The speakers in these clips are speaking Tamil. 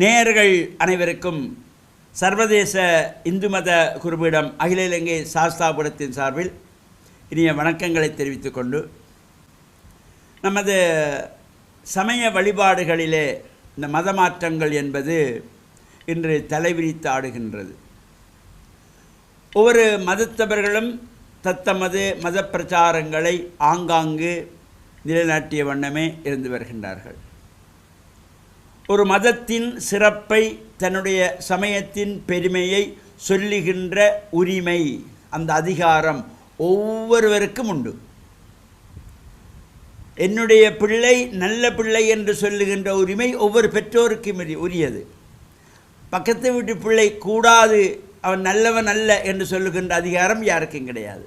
நேயர்கள் அனைவருக்கும் சர்வதேச இந்து மத குருபீடம் அகில இலங்கை சாஸ்தாபுரத்தின் சார்பில் இனிய வணக்கங்களை தெரிவித்துக் கொண்டு நமது சமய வழிபாடுகளிலே இந்த மத மாற்றங்கள் என்பது இன்று தலைவிரித்து ஆடுகின்றது. ஒவ்வொரு மதத்தவர்களும் தத்தமது மத பிரச்சாரங்களை ஆங்காங்கு நிலைநாட்டிய வண்ணமே இருந்து வருகின்றார்கள். ஒரு மதத்தின் சிறப்பை, தன்னுடைய சமயத்தின் பெருமையை சொல்லுகின்ற உரிமை, அந்த அதிகாரம் ஒவ்வொருவருக்கும் உண்டு. என்னுடைய பிள்ளை நல்ல பிள்ளை என்று சொல்லுகின்ற உரிமை ஒவ்வொரு பெற்றோருக்கும் உரியது. பக்கத்து வீட்டு பிள்ளை கூடாது, அவன் நல்லவன் அல்ல என்று சொல்லுகின்ற அதிகாரம் யாருக்கும் கிடையாது.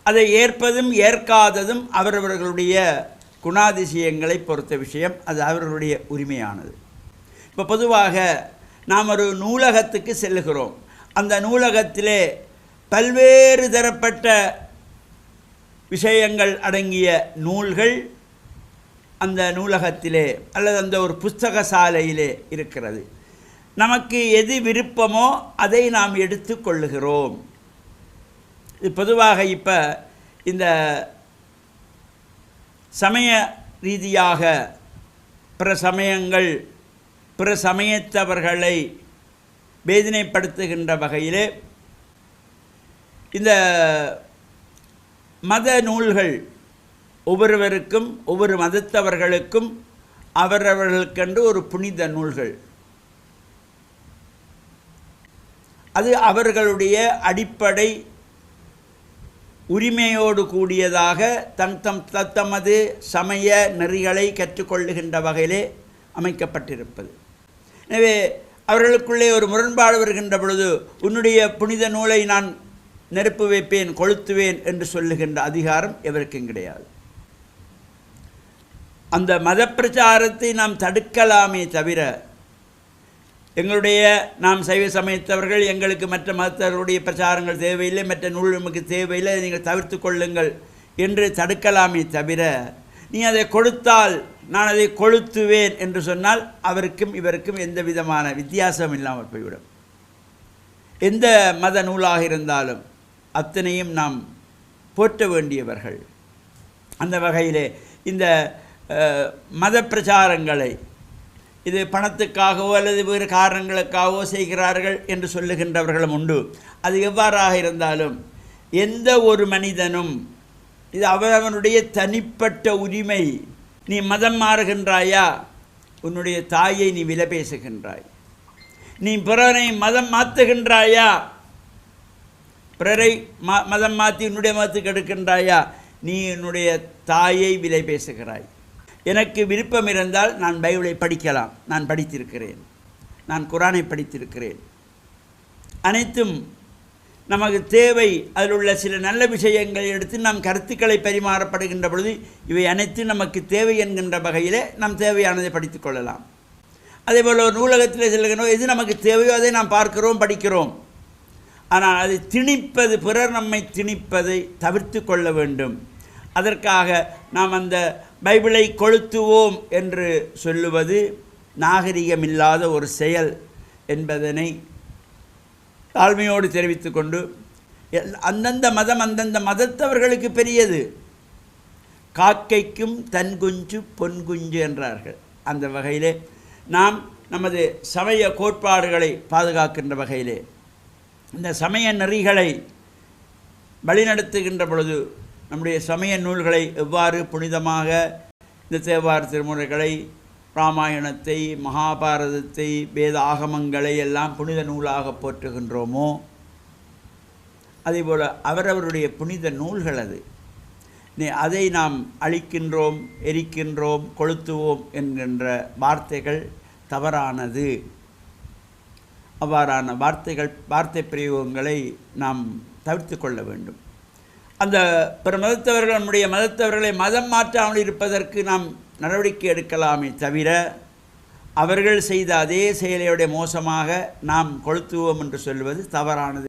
அதை ஏற்பதும் ஏற்காததும் அவரவர்களுடைய குணாதிசயங்களை பொறுத்த விஷயம். அது அவர்களுடைய உரிமையானது. இப்போ பொதுவாக நாம் ஒரு நூலகத்துக்கு செல்லுகிறோம். அந்த நூலகத்திலே பல்வேறு தரப்பட்ட விஷயங்கள் அடங்கிய நூல்கள் அந்த நூலகத்திலே அல்லது அந்த ஒரு புஸ்தக சாலையிலே இருக்கிறது. நமக்கு எது விருப்பமோ அதை நாம் எடுத்து கொள்ளுகிறோம். இது பொதுவாக இப்போ இந்த சமய ரீதியாக பிற சமயத்தவர்களை வேதனைப்படுத்துகின்ற வகையிலே இந்த மத நூல்கள் ஒவ்வொருவருக்கும் ஒவ்வொரு மதத்தவர்களுக்கும் அவரவர்களுக்கென்று ஒரு புனித நூல்கள், அது அவர்களுடைய அடிப்படை உரிமையோடு கூடியதாக தத்தமது சமய நெறிகளை கற்றுக்கொள்ளுகின்ற வகையிலே அமைக்கப்பட்டிருப்பது. எனவே அவர்களுக்குள்ளே ஒரு முரண்பாடு வருகின்ற பொழுது, உன்னுடைய புனித நூலை நான் நெருப்பு வைப்பேன், கொளுத்துவேன் என்று சொல்லுகின்ற அதிகாரம் எவருக்கும் கிடையாது. அந்த மத பிரச்சாரத்தை நாம் தடுக்கலாமே தவிர, நாம் சைவ சமயத்தவர்கள், எங்களுக்கு மற்ற மதத்தவர்களுடைய பிரச்சாரங்கள் தேவையில்லை, மற்ற நூல் நமக்கு தேவையில்லை, நீங்கள் தவிர்த்து கொள்ளுங்கள் என்று தடுக்கலாமே தவிர, நீ அதை கொடுத்தால் நான் அதை கொளுத்துவேன் என்று சொன்னால் அவருக்கும் இவருக்கும் எந்த விதமான வித்தியாசம் இல்லாமல் போய்விடும். எந்த மத நூலாக இருந்தாலும் அத்தனையும் நாம் போற்ற வேண்டியவர்கள். அந்த வகையிலே இந்த மத பிரச்சாரங்களை இது பணத்துக்காகவோ அல்லது வேறு காரணங்களுக்காகவோ செய்கிறார்கள் என்று சொல்லுகின்றவர்களும் உண்டு. அது எவ்வாறாக இருந்தாலும் எந்த ஒரு மனிதனும் இது அவனுடைய தனிப்பட்ட உரிமை. நீ மதம் மாறுகின்றாயா, உன்னுடைய தாயை நீ விலை பேசுகின்றாய். நீ பிறரை மதம் மாற்றுகின்றாயா, பிறரை மதம் மாற்றி உன்னுடைய மதத்துக்கு எடுக்கின்றாயா, நீ என்னுடைய தாயை விலை பேசுகிறாய். எனக்கு விருப்பம் இருந்தால் நான் பைபிளை படிக்கலாம், நான் படித்திருக்கிறேன், நான் குரானை படித்திருக்கிறேன். அனைத்தும் நமக்கு தேவை. அதில் உள்ள சில நல்ல விஷயங்களை எடுத்து நாம் கருத்துக்களை பரிமாறப்படுகின்ற பொழுது இவை அனைத்தும் நமக்கு தேவை என்கின்ற வகையில் நாம் தேவையானதை படித்து கொள்ளலாம். அதேபோல் ஒரு நூலகத்தில் செல்கிறோம், எது நமக்கு தேவையோ அதை நாம் பார்க்கிறோம், படிக்கிறோம். ஆனால் அதை திணிப்பது, பிறர் நம்மை திணிப்பதை தவிர்த்து கொள்ள வேண்டும். அதற்காக நாம் அந்த பைபிளை கொளுத்துவோம் என்று சொல்லுவது நாகரிகமில்லாத ஒரு செயல் என்பதனை தாழ்மையோடு தெரிவித்து கொண்டு, அந்தந்த மதம் அந்தந்த மதத்தவர்களுக்கு பெரியது. காக்கைக்கும் தன் குஞ்சு பொன் குஞ்சு என்றார்கள். அந்த வகையிலே நாம் நமது சமய கோட்பாடுகளை பாதுகாக்கின்ற வகையிலே இந்த சமய நெறிகளை வழிநடத்துகின்ற பொழுது நம்முடைய சமய நூல்களை எவ்வாறு புனிதமாக இந்த தேவார திருமுறைகளை, ராமாயணத்தை, மகாபாரதத்தை, வேத ஆகமங்களை எல்லாம் புனித நூலாக போற்றுகின்றோமோ, அதேபோல் அவரவருடைய புனித நூல்கள் அது. அதை நாம் அழிக்கின்றோம், எரிக்கின்றோம், கொளுத்துவோம் என்கின்ற வார்த்தைகள் தவறானது. அவ்வாறான வார்த்தை பிரயோகங்களை நாம் தவிர்த்து கொள்ள வேண்டும். அந்த பிற மதத்தவர்கள் நம்முடைய மதத்தவர்களை மதம் மாற்றாமல் இருப்பதற்கு நாம் நடவடிக்கை எடுக்கலாமே தவிர, அவர்கள் செய்த அதே செயலையுடைய மோசமாக நாம் கொளுத்துவோம் என்று சொல்வது தவறானது.